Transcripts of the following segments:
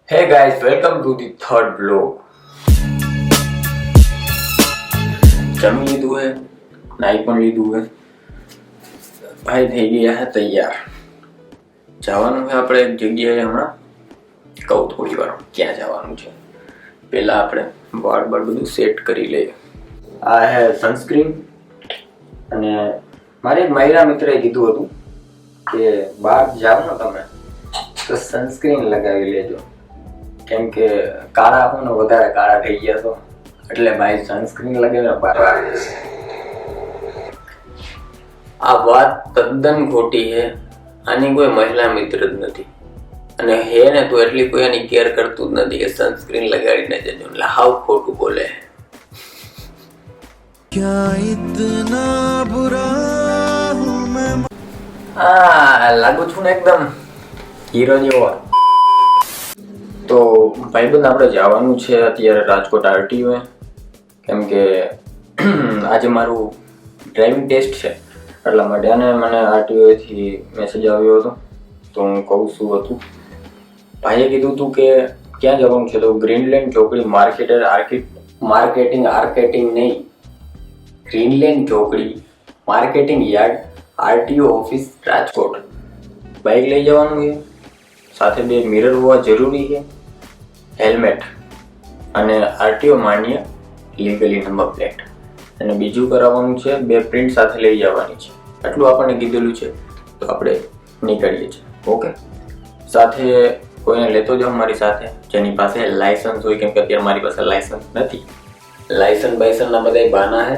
Hey guys, welcome to the third vlog. જમી લીધું હે, નાઈ પણ લીધું હે, ભાઈ થઈ ગયા હે તૈયાર. જવાનું છે આપણે એક જગ્યાએ હમણાં. કહું થોડી વાર ક્યાં જવાનું છે. પહેલા આપણે વાળ બધું સેટ કરી લઈએ. આ હે સનસ્ક્રીન અને મારે એક માયરા મિત્રએ કીધું હતું કે બહાર જાવ ને તમે તો સનસ્ક્રીન લગાવી લેજો. કેમ કે કાળા હું વધારે કાળા થઈ ગયા તો એટલે ભાઈ સનસ્ક્રીન લગાવીને બહાર આવે. આ વાત તદ્દન ખોટી છે. આની કોઈ મહિલા મિત્ર જ નથી અને હે ને તો એટલી કોઈ એની કેર કરતું જ નથી કે સનસ્ક્રીન લગાડીને જજો. એટલે હાવ ખોટું બોલે. હા લાગુ છું ને એકદમ હીરો જેવો. તો ભાઈબંધ આપણે જવાનું છે અત્યારે રાજકોટ આરટીઓ. કેમ કે આજે મારું ડ્રાઇવિંગ ટેસ્ટ છે એટલા માટે. અને મને આરટીઓથી મેસેજ આવ્યો હતો તો હું કહું શું હતું. ભાઈએ કીધું હતું કે ક્યાં જવાનું છે તો ગ્રીનલેન્ડ ચોકડી માર્કેટિંગ નહીં, ગ્રીનલેન્ડ ચોકડી marketing yard RTO office Rajkot. Bike લઈ જવાનું છે, સાથે 2 મિરર હોવા જરૂરી છે, હેલ્મેટ અને આરટીઓ માન્ય લીગલી નંબર પ્લેટ. અને બીજું કરાવવાનું છે 2 પ્રિન્ટ સાથે લઈ જવાની છે. આટલું આપણને કીધેલું છે તો આપણે નીકળીએ છીએ. ઓકે, સાથે કોઈને લેતો જાઓ મારી સાથે જેની પાસે લાયસન્સ હોય. કેમ કે અત્યારે મારી પાસે લાયસન્સ નથી. લાયસન્સના બધા બહાના છે.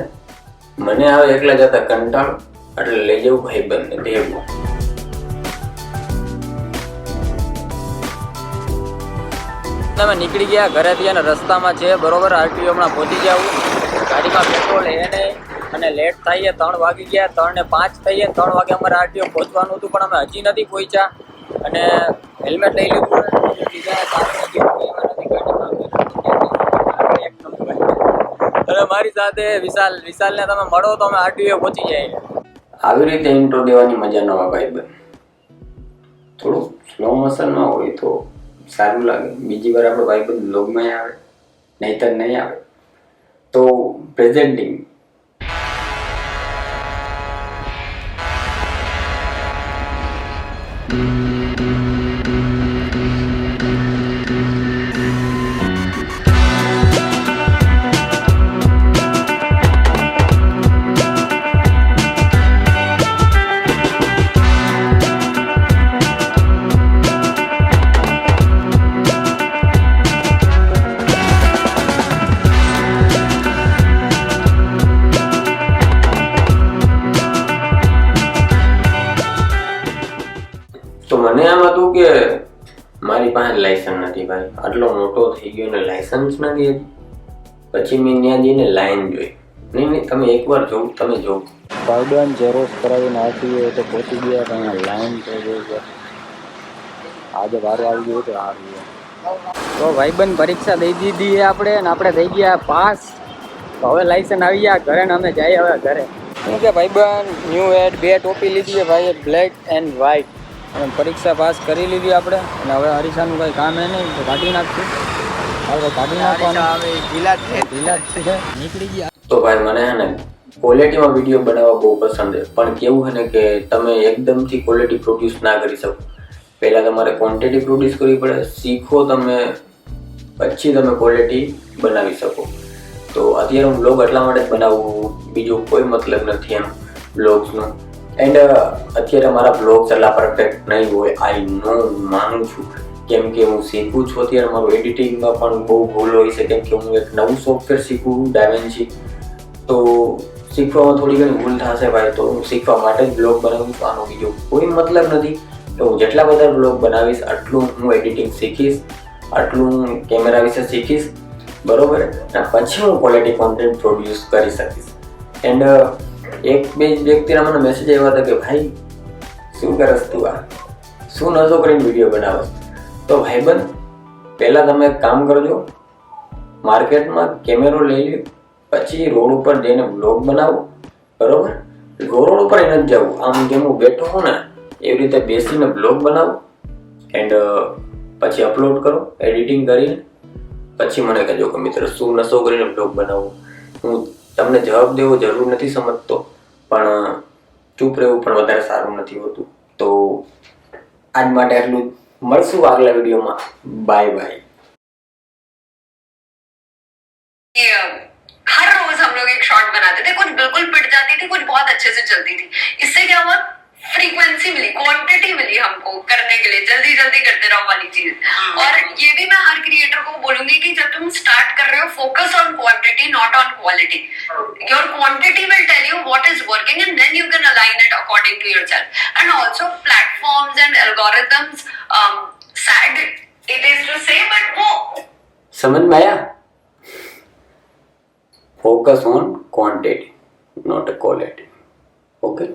મને આવે એકલા જતા કંટાળો એટલે લઈ જવું ભાઈબંધને દેવું. અમે નીકળી ગયા ઘરેથી અને રસ્તામાં છે બરોબર. આરટીઓ હમણાં પહોંચી જાવું. ગાડીમાં પેટ્રોલ હે નહીં અને લેટ થઈએ. 3 વાગી ગયા, 3 ને 5 થઈએ. 3 વાગે અમારે આરટીઓ પહોંચવાનું હતું પણ અમે હજી નથી પહોંચ્યા. અને હેલ્મેટ લઈ લીધું અને મારી સાથે વિશાલને તમે મળો તો અમે આરટીઓ પહોંચી જાય. આવી રીતે ઇન્ટ્રો દેવાની મજા ન આવે ભાઈબંધ. થોડું સ્લો મોશનમાં હોય તો સારું લાગે. બીજી વાર આપણો ભાઈબંધ બ્લોગમાં આવે નહીતર નહીં આવે. તો પ્રેઝેન્ટિંગ મને એમ હતું કે મારી પાસે લાયસન્સ નથી ભાઈ. આટલો મોટો થઈ ગયો ને લાયસન્સ નથી. પછી મેં ત્યાં જઈને લાઈન જોઈ. નહીં તમે એકવાર જોઉં, તમે જોઉં ભાઈબંધ ઝેરોક્સ કરાવીને આવતી હોય તો પહોંચી ગયા ત્યાં લાઈન થઈ ગઈ છે. આજે વારો આવી ગયો તો સારું. તો ભાઈબંધ પરીક્ષા દઈ દીધી આપણે અને આપણે થઈ ગયા પાસ. તો હવે લાયસન્સ આવી ગયા ઘરે ને અમે જઈએ હવે ઘરે. શું કે ભાઈબંધ ન્યૂ એડ 2 ટોપી લીધી છે ભાઈ, બ્લેક એન્ડ વ્હાઈટ. અને પરીક્ષા પાસ કરી લીધી આપણે. અને હવે હરીસાનું કંઈ કામ હે નહીં તો કાઢી નાખશું. આપણે કાઢી નાખવાનું નીકળી ગયા. તો ભાઈ મને હે ને ક્વોલિટીમાં વિડીયો બનાવવા બહુ પસંદ છે. પણ કેવું છે ને કે તમે એકદમથી ક્વોલિટી પ્રોડ્યુસ ના કરી શકો. પહેલાં તમારે ક્વોન્ટિટી પ્રોડ્યુસ કરવી પડે. શીખો તમે પછી તમે ક્વોલિટી બનાવી શકો. તો અત્યારે હું બ્લોગ એટલા માટે જ બનાવું, બીજો કોઈ મતલબ નથી એમ બ્લોગ્સનો. એન્ડ અત્યારે મારા બ્લોગ્સ એટલા પરફેક્ટ નહીં હોય, આઈ નો, માનું છું. કેમ કે હું શીખું છું અત્યારે. મારું એડિટિંગમાં પણ બહુ ભૂલ હોય છે. કેમ કે હું એક નવું સોફ્ટવેર શીખું, ડાવેન્સી. તો શીખવામાં થોડી ઘણી ભૂલ થશે ભાઈ. તો હું શીખવા માટે જ બ્લોગ બનાવું છું. આનો બીજો કોઈ મતલબ નથી. તો હું જેટલા બધા બ્લોગ બનાવીશ આટલું હું એડિટિંગ શીખીશ, આટલું હું કેમેરા વિશે શીખીશ બરોબર. અને પછી હું ક્વોલિટી કોન્ટેન્ટ પ્રોડ્યુસ કરી શકીશ. એન્ડ 1-2 વ્યક્તિના મને મેસેજ આવ્યા હતા કે ભાઈ શું કરસ તું, આ શું નશો કરીને વિડીયો બનાવસ. તો ભાઈબંધ પહેલાં તમે એક કામ કરજો, માર્કેટમાં કેમેરો લઈ લો, પછી રોડ ઉપર જઈને બ્લોગ બનાવો બરોબર. રોડ ઉપર નથી જવું, આમ જેમ હું બેઠો હું ને એવી રીતે બેસીને બ્લોગ બનાવો. એન્ડ પછી અપલોડ કરો એડિટિંગ કરીને, પછી મને કહેજો કે મિત્ર શું નશો કરીને બ્લોગ બનાવવો. હું તમને જવાબ દેવો જરૂર નથી સમજતો, પણ ચૂપ રહેવું પણ વધારે સારું નથી હોતું. તો આજ માટે આટલું જ. મળશું આગલા વિડીયોમાં. Bye bye. हर रोज हम लोग एक शॉर्ट बनाते थे, कुछ बिल्कुल पिट जाती थी, कुछ बहुत अच्छे से चलती थी. इससे क्या हुआ, फ्रीक्वेंसी मिली, क्वांटिटी मिली हमको करने के लिए, जल्दी जल्दी करते रहो वाली चीज. और ये भी मैं हर क्रिएटर को बोलूंगी कि जब तुम स्टार्ट कर रहे हो, focus on quantity not on quality. Your quantity will tell you what is working and then you can align it according to yourself. And also platforms and algorithms, sad it is to say, but वो समझ में आया? Focus on quantity, not a quality. Okay.